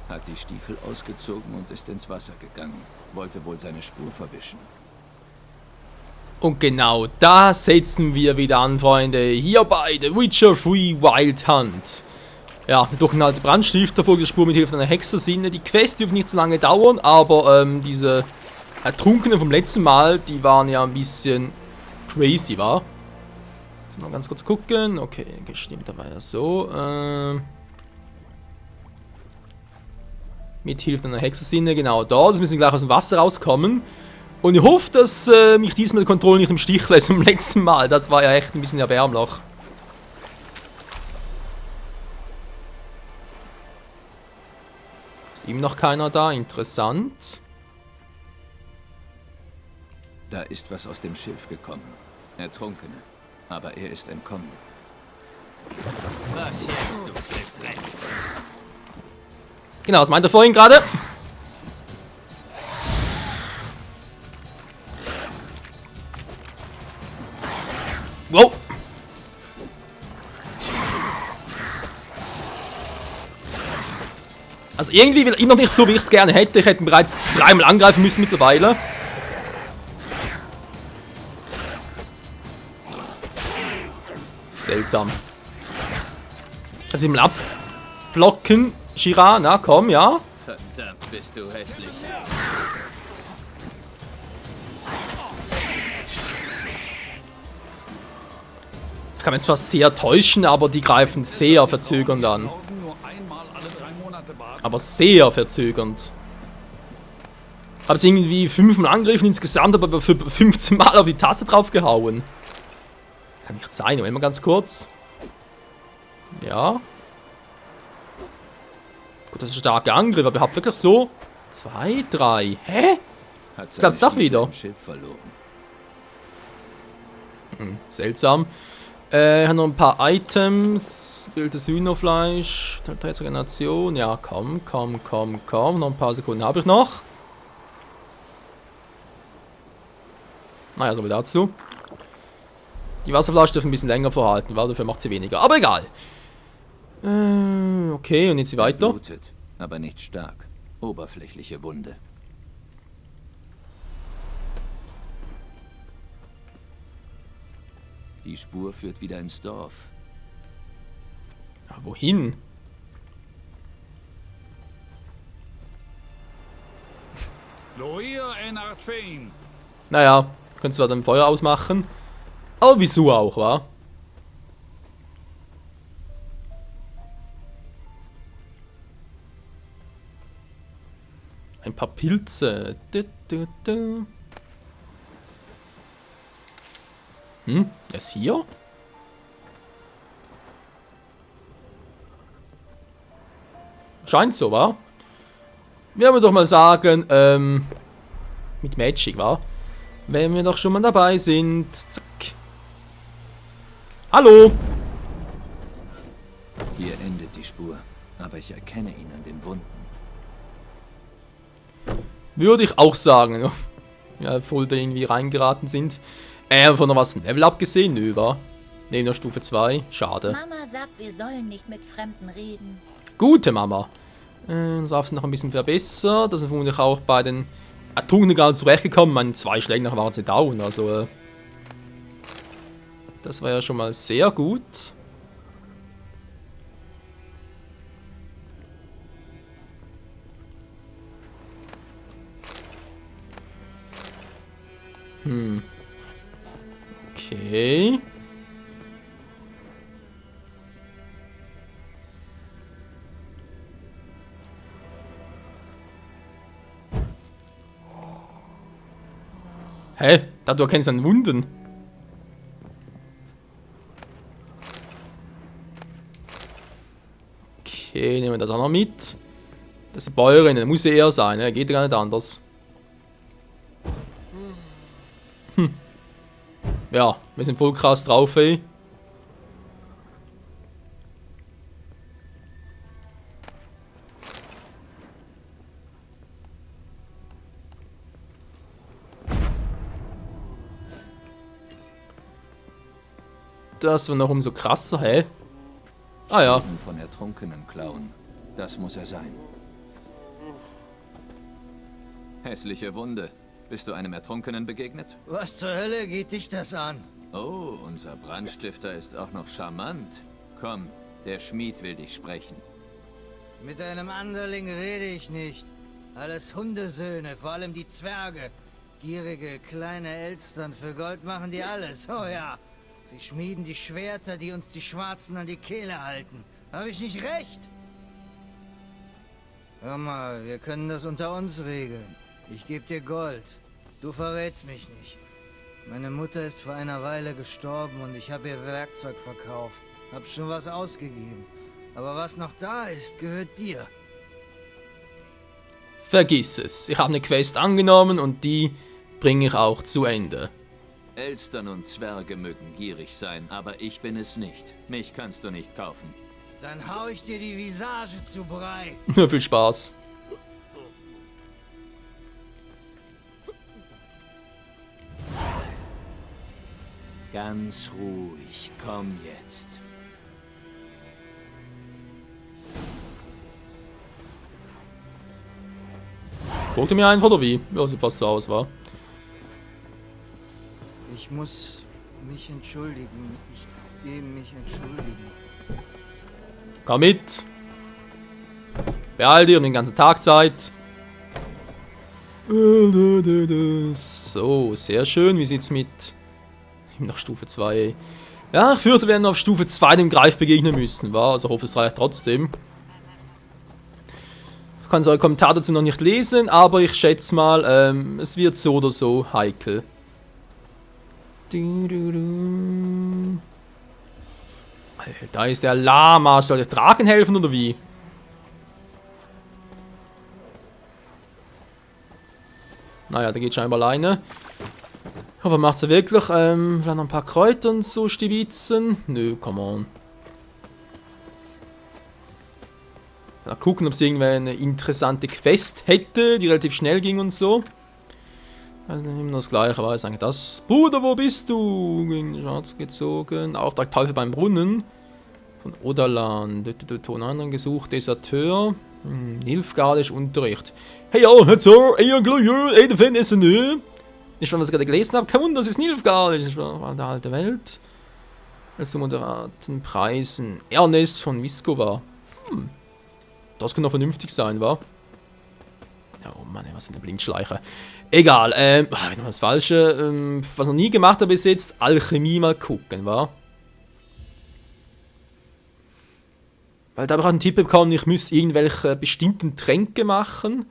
Hat die Stiefel ausgezogen und ist ins Wasser gegangen. Wollte wohl seine Spur verwischen. Und genau da setzen wir wieder an, Freunde. Hier bei The Witcher 3 Wild Hunt. Ja, durch eine alte Brandstifter folgt die Spur mit Hilfe einer Hexersinne. Die Quest dürfte nicht so lange dauern, aber diese Ertrunkenen vom letzten Mal, die waren ja ein bisschen crazy, war. Jetzt mal ganz kurz gucken. Okay, stimmt, da war ja so. Mit Hilfe einer Hexersinne, genau da. Das müssen wir gleich aus dem Wasser rauskommen. Und ich hoffe, dass mich diesmal die Kontrolle nicht im Stich lässt vom letzten Mal. Das war ja echt ein bisschen erbärmlich. Ist ihm noch keiner da? Interessant. Da ist was aus dem Schiff gekommen. Ertrunkene. Aber er ist entkommen. Was jetzt, du Schriftrecht? Genau, das meinte er vorhin gerade. Wow. Also irgendwie will immer noch nicht so, wie ich es gerne hätte. Ich hätte ihn bereits 3-mal angreifen müssen mittlerweile. Seltsam. Also wir mal abblocken. Shira, na komm, ja. Verdammt, bist du hässlich. Ich kann mich zwar sehr täuschen, aber die greifen sehr verzögernd an. Aber sehr verzögernd. Ich habe jetzt irgendwie 5-mal angegriffen insgesamt, aber für 15 Mal auf die Taste drauf gehauen. Kann nicht sein, Moment mal ganz kurz. Ja. Gut, das ist ein starker Angriff, aber ich habe wirklich so 2, 3. Hä? Ich glaube, es doch wieder. Schiff verloren. Seltsam. Ich habe noch ein paar Items. Wildes Hühnerfleisch. Regeneration. Ja, komm. Noch ein paar Sekunden habe ich noch. Naja, so viel dazu. Die Wasserflasche dürfen ein bisschen länger vorhalten, weil dafür macht sie weniger. Aber egal. Okay, und jetzt weiter. Blutet, aber nicht stark. Oberflächliche Wunde. Die Spur führt wieder ins Dorf. Ja, wohin? Naja, könntest du zwar dann Feuer ausmachen. Aber wieso auch, wa? Ein paar Pilze. Der ist hier? Scheint so, wa? Wir haben doch mal sagen, mit Magic, wa? Wenn wir doch schon mal dabei sind. Zack. Hallo! Hier endet die Spur, aber ich erkenne ihn an den Wunden. Würde ich auch sagen. Ja, voll da irgendwie reingeraten sind. Von noch was Level abgesehen? Nö, war. Neben der Stufe 2. Schade. Mama sagt, wir sollen nicht mit Fremden reden. Gute Mama. Dann darf sie noch ein bisschen verbessern. Das ist vermutlich auch bei den Ertrunkenen gerade zurechtgekommen. Meine 2 Schläge nach waren sie down. Also, das war ja schon mal sehr gut. Okay. Hä? Du erkennst an Wunden. Okay, nehmen wir das auch noch mit. Das ist eine Bäuerin, das muss eher sein, ne? Geht gar nicht anders. Ja, wir sind voll krass drauf, ey. Das war noch umso krasser, hä? Ah ja. Von Ertrunkenen klauen. Das muss er sein. Hässliche Wunde. Bist du einem Ertrunkenen begegnet? Was zur Hölle geht dich das an? Oh, unser Brandstifter ist auch noch charmant. Komm, der Schmied will dich sprechen. Mit einem Anderling rede ich nicht. Alles Hundesöhne, vor allem die Zwerge. Gierige, kleine Elstern, für Gold machen die alles, oh ja. Sie schmieden die Schwerter, die uns die Schwarzen an die Kehle halten. Habe ich nicht recht? Hör mal, wir können das unter uns regeln. Ich gebe dir Gold. Du verrätst mich nicht. Meine Mutter ist vor einer Weile gestorben und ich habe ihr Werkzeug verkauft. Hab schon was ausgegeben. Aber was noch da ist, gehört dir. Vergiss es. Ich habe eine Quest angenommen und die bringe ich auch zu Ende. Elstern und Zwerge mögen gierig sein, aber ich bin es nicht. Mich kannst du nicht kaufen. Dann hau ich dir die Visage zu Brei. Nur viel Spaß. Ganz ruhig, komm jetzt. Guckt ihr mir einfach oder wie? Ja, sieht fast so aus, war. Ich muss mich entschuldigen. Ich gehe mich entschuldigen. Komm mit. Beeil dir um den ganzen Tag Zeit. So, sehr schön. Wie sieht's mit noch Stufe 2, ey. Ja, ich fürchte, wir werden auf Stufe 2 dem Greif begegnen müssen, war. Also hoffe, es reicht trotzdem. Ich kann eure Kommentare dazu noch nicht lesen, aber ich schätze mal, es wird so oder so heikel. Da ist der Lama. Soll der Drachen helfen oder wie? Naja, der geht scheinbar alleine. Aber macht er wirklich? Vielleicht noch ein paar Kräuter und so stibitzen? Nö, come on. Mal gucken, ob es irgendwie eine interessante Quest hätte, die relativ schnell ging und so. Also immer das gleiche war jetzt eigentlich das. Bruder, wo bist du? Gegen den Schatz gezogen. Auftrag Teufel beim Brunnen. Von Odalan. Ton anderen gesucht. Deserteur. Nilfgaardisch Unterricht. Hey ja, Sir, ihr Glüher, der Fan ist nö. Nicht schon, was ich gerade gelesen habe. Kein Wunder, das ist Nilfgaardisch. Das war in der alten Welt. Also moderaten Preisen. Ernest von Viskova. Das könnte doch vernünftig sein, wa? Ja, oh Mann, was sind der Blindschleicher? Egal, noch das Falsche. Was noch nie gemacht habe bis jetzt, Alchemie mal gucken, wa? Weil da habe ich auch einen Tipp bekommen, ich müsste irgendwelche bestimmten Tränke machen,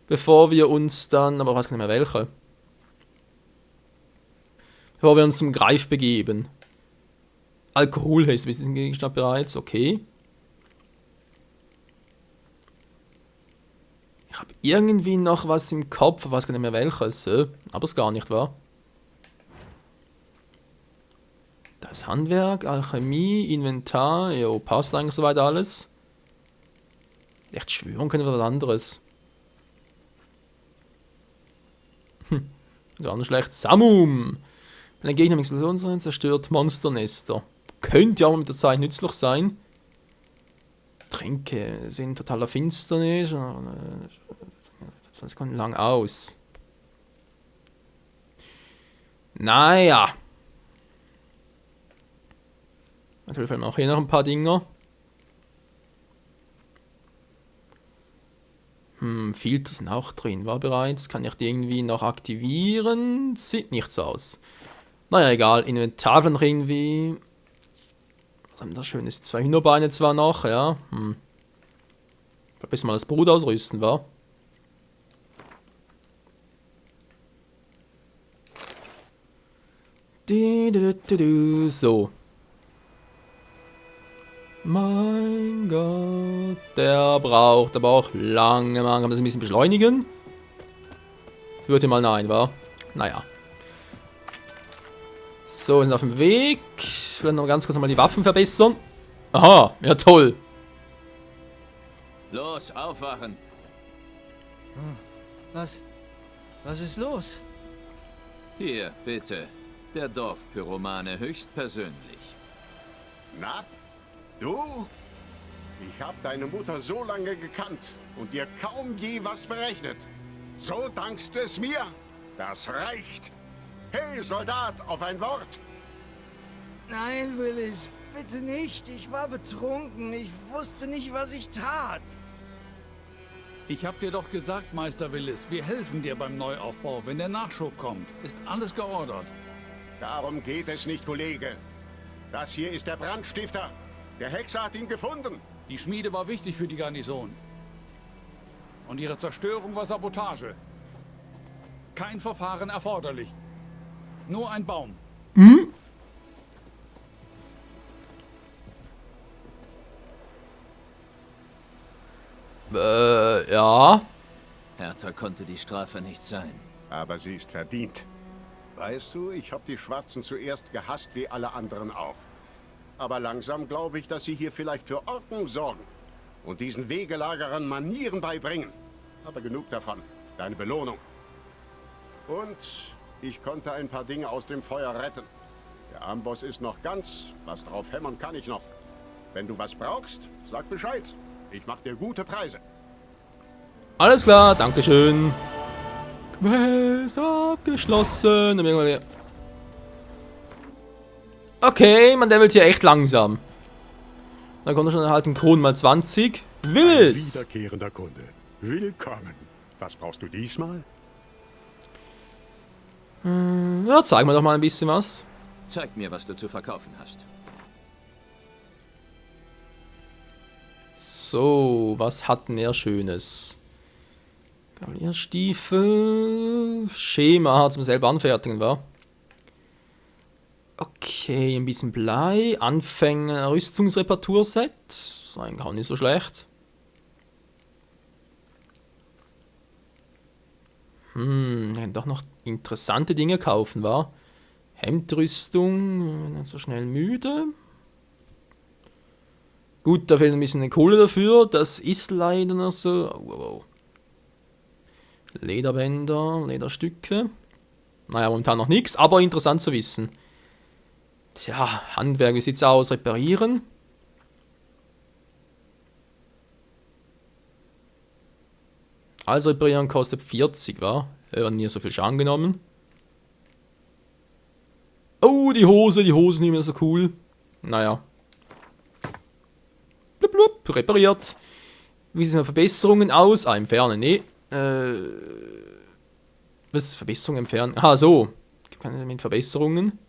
bevor wir uns dann, aber ich weiß gar nicht mehr welche. Bevor wir uns zum Greif begeben. Alkohol heißt, wir sind im Gegenstand bereits, okay. Ich habe irgendwie noch was im Kopf, ich weiß gar nicht mehr welches, aber es gar nicht, wa? Das Handwerk, Alchemie, Inventar, jo, passt eigentlich soweit alles. Echt schwören können wir was anderes. Gar nicht schlecht. Samum! Wenn ein Gegner mit Explosion sein, zerstört Monsternester. Könnte ja auch mit der Zeit nützlich sein. Tränke sind totaler Finsternis. Das kommt lang aus. Naja. Natürlich fällt mir auch hier noch ein paar Dinger. Filter sind auch drin, war bereits. Kann ich die irgendwie noch aktivieren? Sieht nicht so aus. Naja, egal. Inventar noch irgendwie. Was haben wir da Schönes? 2 Hühnerbeine zwar noch, ja. Ein bisschen mal das Brot ausrüsten, wa? So. Mein Gott, der braucht aber auch lange. Kann man das ein bisschen beschleunigen? Ich würde mal nein, wa? Naja. So, wir sind auf dem Weg. Vielleicht noch ganz kurz mal die Waffen verbessern. Aha, ja toll. Los, aufwachen. Was ist los? Hier, bitte. Der Dorfpyromane höchstpersönlich. Na? Du? Ich habe deine Mutter so lange gekannt und dir kaum je was berechnet. So dankst du es mir? Das reicht. Hey, Soldat, auf ein Wort. Nein, Willis, bitte nicht. Ich war betrunken. Ich wusste nicht, was ich tat. Ich hab dir doch gesagt, Meister Willis, wir helfen dir beim Neuaufbau, wenn der Nachschub kommt. Ist alles geordert. Darum geht es nicht, Kollege. Das hier ist der Brandstifter. Der Hexer hat ihn gefunden. Die Schmiede war wichtig für die Garnison. Und ihre Zerstörung war Sabotage. Kein Verfahren erforderlich. Nur ein Baum. Ja. Härter konnte die Strafe nicht sein. Aber sie ist verdient. Weißt du, ich habe die Schwarzen zuerst gehasst, wie alle anderen auch. Aber langsam glaube ich, dass sie hier vielleicht für Ordnung sorgen und diesen Wegelagerern Manieren beibringen. Aber genug davon. Deine Belohnung. Und ich konnte ein paar Dinge aus dem Feuer retten. Der Amboss ist noch ganz. Was drauf hämmern kann ich noch. Wenn du was brauchst, sag Bescheid. Ich mach dir gute Preise. Alles klar, dankeschön. Quest abgeschlossen. Okay, man levelt hier echt langsam. Dann kommt er schon erhalten Kronen mal 20. Willis! Wiederkehrender Kunde. Willkommen. Was brauchst du diesmal? Ja, zeig mir doch mal ein bisschen was. Zeig mir, was du zu verkaufen hast. So, was hatten er Schönes? Kavalierstiefel. Schema zum selber anfertigen, war. Okay, ein bisschen Blei. Anfänger Rüstungsreparaturset. Eigentlich auch nicht so schlecht. Dann doch noch interessante Dinge kaufen, war. Hemdrüstung. Nicht so schnell müde. Gut, da fehlt ein bisschen Kohle dafür. Das ist leider noch so. Wow. Lederbänder, Lederstücke. Naja, momentan noch nichts, aber interessant zu wissen. Tja, Handwerk, wie sieht's aus? Reparieren. Also reparieren kostet 40, wa? Wir haben nie so viel Schaden genommen. Oh, die Hose nicht mehr so cool. Naja. Blub, blub, repariert. Wie sehen die Verbesserungen aus? Ah, entfernen, nee. Was? Verbesserungen entfernen? Ah, so. Keine mit Verbesserungen.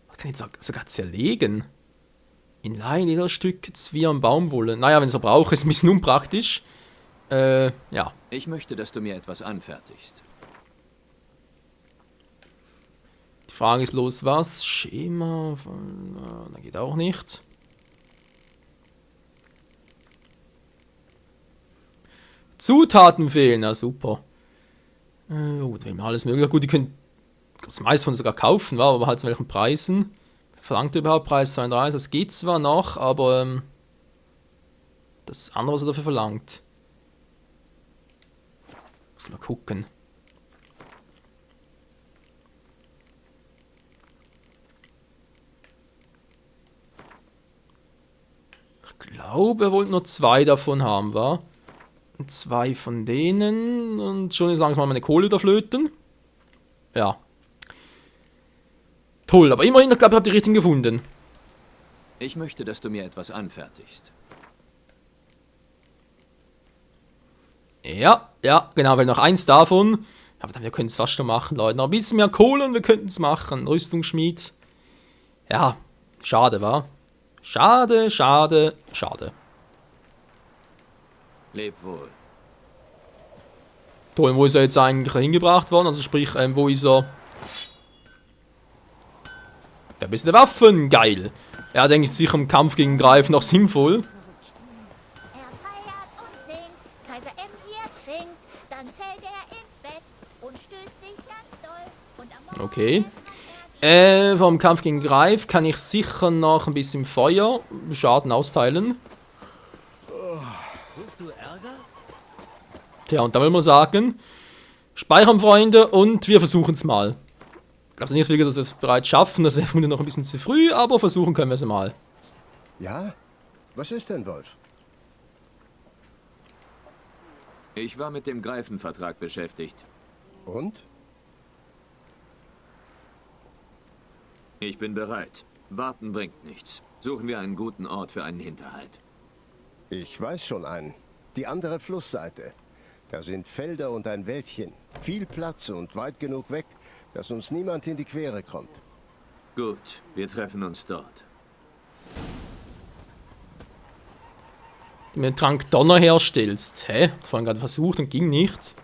Was kann ich jetzt sogar zerlegen? In Lederstücke, Zwirn, Baumwolle. Naja, wenn es er braucht, ist ein bisschen unpraktisch. Ja. Ich möchte, dass du mir etwas anfertigst. Die Frage ist bloß, was? Schema. Da geht auch nicht. Zutaten fehlen, na super. Oh, da will man alles mögliche. Gut, die können das meiste von sogar kaufen, war, aber halt zu welchen Preisen. Verlangt überhaupt Preis 32? Das geht zwar noch, aber das andere, was er dafür verlangt. Muss mal gucken. Ich glaube, er wollte nur 2 davon haben, war. 2 von denen und schon ist langsam meine Kohle da flöten. Ja. Toll, aber immerhin, ich glaube, ich habe die richtigen gefunden. Ich möchte, dass du mir etwas anfertigst. Ja, genau, weil noch 1 davon. Aber dann, wir können es fast schon machen, Leute. Noch ein bisschen mehr Kohle und wir könnten es machen. Rüstungsschmied. Ja, schade, wa? Schade. Leb wohl. Toll, wo ist er jetzt eigentlich hingebracht worden? Also sprich, wo ist er? Da bist du Waffen, geil. Ja, denke ich, sicher im Kampf gegen Greif noch sinnvoll. Er feiert und singt, Kaiser M hier trinkt, dann fällt er ins Bett und stößt sich ganz doll. Und am Morgen Okay. Vom Kampf gegen Greif kann ich sicher noch ein bisschen Feuer, Schaden austeilen. Suchst du Ärger? Tja, und da will man sagen, speichern, Freunde, und wir versuchen es mal. Ich glaube nicht, dass wir es bereits schaffen. Das wäre vermutlich noch ein bisschen zu früh, aber versuchen können wir es mal. Ja? Was ist denn, Wolf? Ich war mit dem Greifenvertrag beschäftigt. Und? Ich bin bereit. Warten bringt nichts. Suchen wir einen guten Ort für einen Hinterhalt. Ich weiß schon einen. Die andere Flussseite. Da sind Felder und ein Wäldchen. Viel Platz und weit genug weg, dass uns niemand in die Quere kommt. Gut, wir treffen uns dort. Du mir einen Trank Donner herstellst. Hä? Ich vorhin gerade versucht und ging nichts.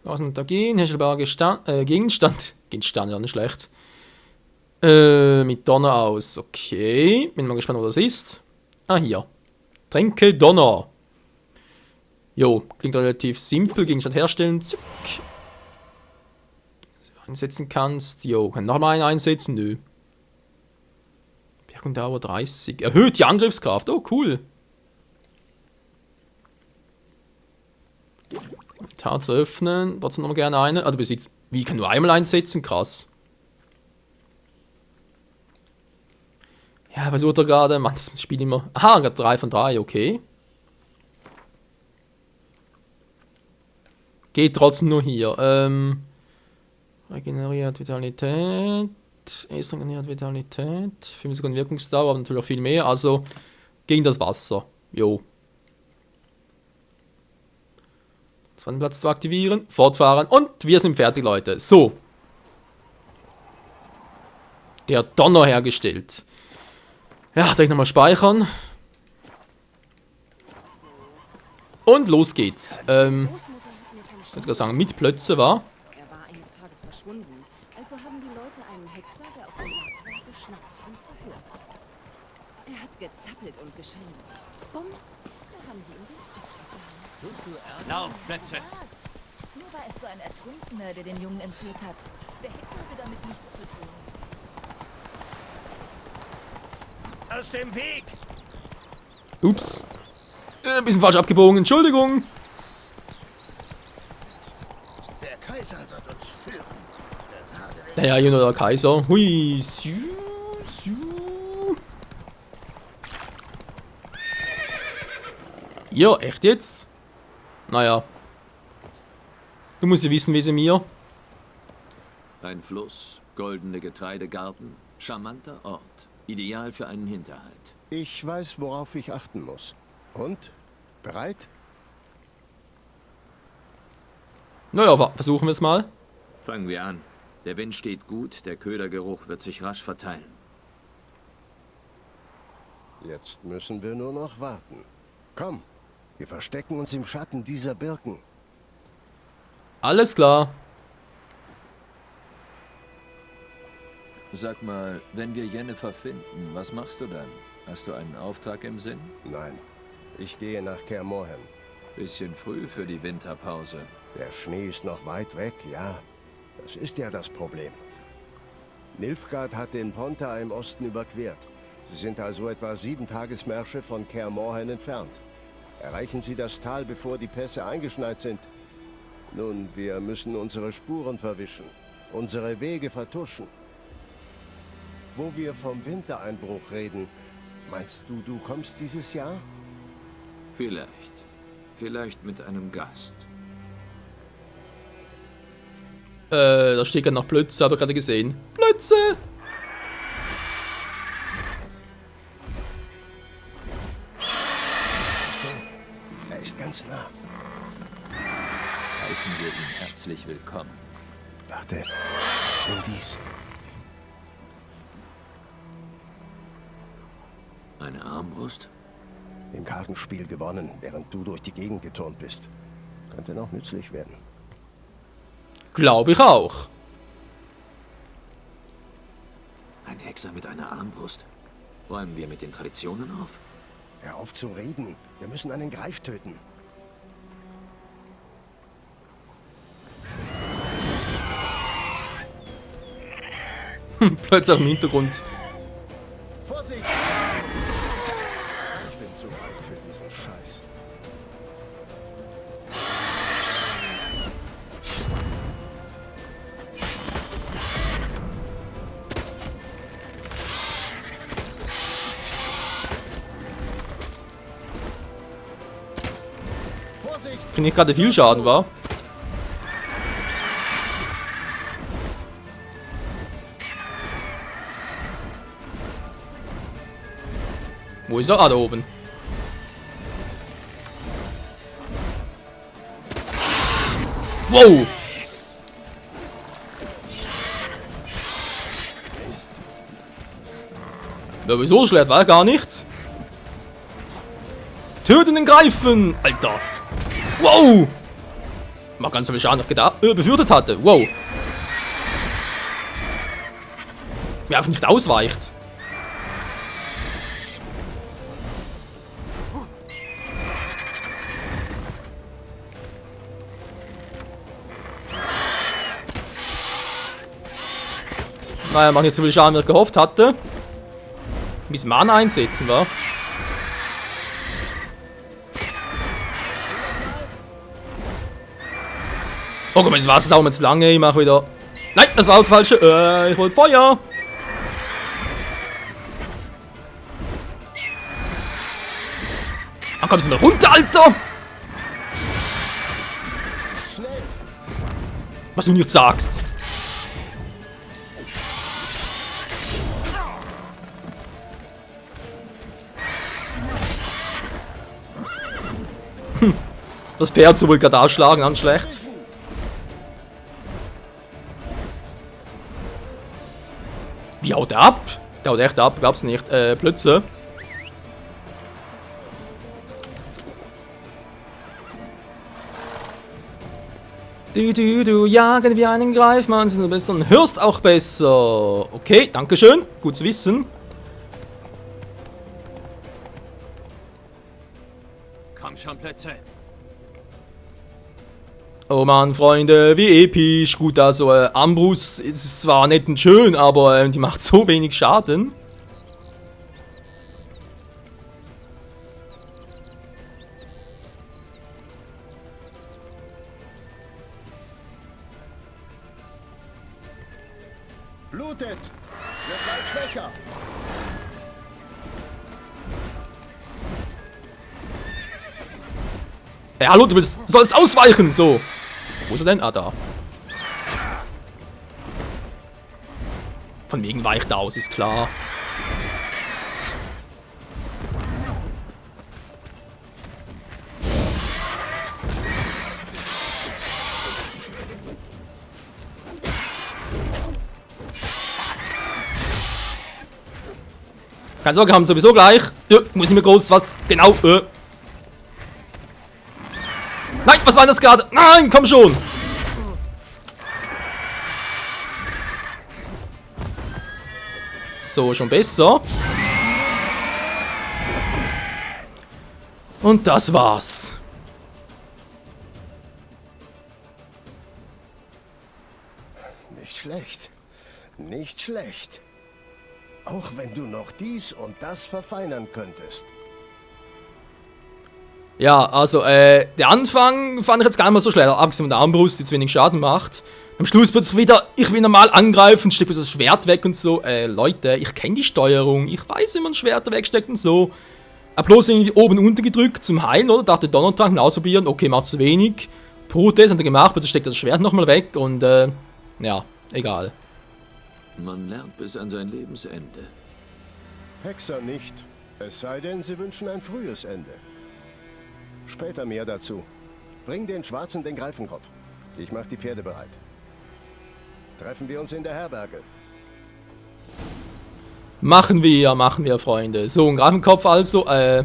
Da gehen, herstellbarer Gegenstand. Gegenstand, ja nicht schlecht. Mit Donner aus. Okay. Bin mal gespannt, wo das ist. Ah, hier. Tränke Donner. Jo, klingt relativ simpel. Gegenstand herstellen. Zuck. Einsetzen kannst. Jo, kann noch mal einen einsetzen? Nö. Wirkungdauer 30. Erhöht die Angriffskraft. Oh, cool. Inventar zu öffnen. Trotzdem noch gerne eine. Ah, du besitzt. Wie, kann nur einmal einsetzen? Krass. Ja, versucht er gerade. Mann, das Spiel immer. Aha, gerade 3 von 3, okay. Geht trotzdem nur hier. Regeneriert Vitalität. Ist regeneriert Vitalität. 5 Sekunden Wirkungsdauer, aber natürlich auch viel mehr. Also gegen das Wasser. Jo. Zweiten Platz zu aktivieren. Fortfahren. Und wir sind fertig, Leute. So. Der Donner hergestellt. Ja, direkt nochmal speichern. Und los geht's. Ich würde sogar sagen, mit Plötze war. Er war eines Tages verschwunden. Also haben die Leute einen Hexer, der auf dem Markt war, geschnappt und verhört. Er hat gezappelt und geschrien. Bumm, da haben sie ihm den Kopf abgehauen. Lauf, Plätze! Nur war es so ein Ertrunkener, der den Jungen entführt hat. Der Hexer hatte damit nichts zu tun. Aus dem Weg! Ups. Ein bisschen falsch abgebogen, Entschuldigung. Der Kaiser wird uns führen. Naja, hier nur der Kaiser. Hui. Ja, echt jetzt? Naja. Du musst ja wissen, wie sie mir. Ein Fluss, goldene Getreidegarten, charmanter Ort. Ideal für einen Hinterhalt. Ich weiß, worauf ich achten muss. Und? Bereit? Naja, versuchen wir es mal. Fangen wir an. Der Wind steht gut, der Ködergeruch wird sich rasch verteilen. Jetzt müssen wir nur noch warten. Komm, wir verstecken uns im Schatten dieser Birken. Alles klar. Sag mal, wenn wir Jennifer finden, was machst du dann? Hast du einen Auftrag im Sinn? Nein, ich gehe nach Kaer Morhen. Bisschen früh für die Winterpause. Der Schnee ist noch weit weg, ja. Das ist ja das Problem. Nilfgaard hat den Pontar im Osten überquert. Sie sind also etwa 7 Tagesmärsche von Kaer Morhen entfernt. Erreichen Sie das Tal, bevor die Pässe eingeschneit sind. Nun, wir müssen unsere Spuren verwischen, unsere Wege vertuschen. Wo wir vom Wintereinbruch reden, meinst du, du kommst dieses Jahr? Vielleicht. Vielleicht mit einem Gast. Da steht gerade noch Plötze, habe ich gerade gesehen. Plötze! Er ist ganz nah. Heißen wir ihn herzlich willkommen. Warte, nimm dies. Eine Armbrust? Im Kartenspiel gewonnen, während du durch die Gegend geturnt bist. Könnte noch nützlich werden. Glaube ich auch. Ein Hexer mit einer Armbrust? Räumen wir mit den Traditionen auf? Hör auf zu reden. Wir müssen einen Greif töten. Plötzlich im Hintergrund. Vorsicht! Ich bin zu alt für diesen Scheiß. Krieg nicht gerade viel Schaden, wa? Wo ist er? Ah, da oben. Wow! Ja, wieso schlecht? War gar nichts. Töten und greifen! Alter! Wow! Mal ganz so viel Schaden noch gedacht, befürchtet hatte. Wow! Wer einfach nicht ausweicht. Naja, macht nicht so viel Schaden, wie ich gehofft hatte. Ein bisschen Mana einsetzen, wa? Oh, guck mal, das Wasser dauert jetzt lange. Ich mach wieder. Nein, das war das Falsche. Ich wollte Feuer. Ah, kommst du mal runter, Alter! Was du nicht sagst. Das Pferd so wohl gerade ausschlagen, ganz schlecht. Wie haut der ab? Der haut echt ab, glaub's nicht. Plötze. Du, jagen wir einen Greifmann, sind besser und hörst auch besser. Okay, dankeschön. Gut zu wissen. Komm schon, Plötze. Oh Mann, Freunde, wie episch. Gut, also Ambrus ist zwar nett und schön, aber die macht so wenig Schaden. Blutet! Wird bald schwächer! Hey, hallo, du sollst ausweichen, so. Wo ist er denn? Ah, da. Von wegen weicht er aus, ist klar. Keine Sorge, haben sowieso gleich. Muss nicht mehr groß was. Genau. Nein, was war das gerade? Nein, komm schon. So, schon besser. Und das war's. Nicht schlecht. Nicht schlecht. Auch wenn du noch dies und das verfeinern könntest. Ja, also, der Anfang fand ich jetzt gar nicht mal so schlecht. Abgesehen von der Armbrust, die zu wenig Schaden macht. Am Schluss plötzlich wieder, ich will normal angreifen, steckt das Schwert weg und so. Leute, ich kenne die Steuerung. Ich weiß, wie man Schwerter wegsteckt und so. Hab bloß irgendwie oben und unten gedrückt zum Heilen, oder? Dachte Donnertrank mal ausprobieren. Okay, macht zu wenig. Protest hat er gemacht, plötzlich steckt das Schwert nochmal weg und, ja, egal. Man lernt bis an sein Lebensende. Hexer nicht. Es sei denn, sie wünschen ein frühes Ende. Später mehr dazu. Bring den Schwarzen den Greifenkopf. Ich mach die Pferde bereit. Treffen wir uns in der Herberge. Machen wir, Freunde. So, ein Greifenkopf also, ja.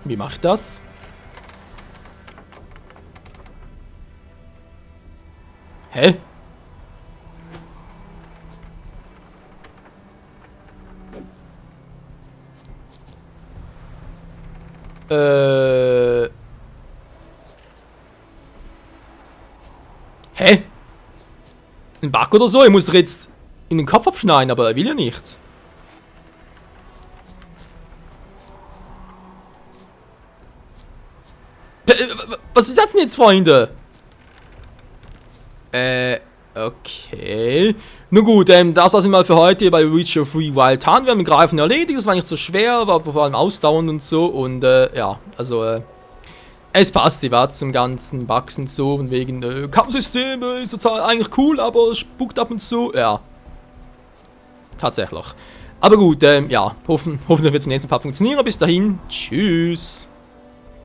Wie mache ich das? Hä? Hä? Ein Bug oder so? Ich muss doch jetzt in den Kopf abschneiden, aber er will ja nicht. Was ist das denn jetzt, Freunde? Okay. Nun gut, das war's mal für heute bei Witcher 3 Wild Hunt. Wir haben den Greifen erledigt, das war nicht so schwer, war vor allem ausdauernd und so. Und ja, also es passt, die war zum ganzen Bugs und so. Und wegen Kampfsystem ist total eigentlich cool, aber es spuckt ab und zu. Ja. Tatsächlich. Aber gut, ja, hoffentlich wird es im nächsten Part funktionieren. Bis dahin, tschüss.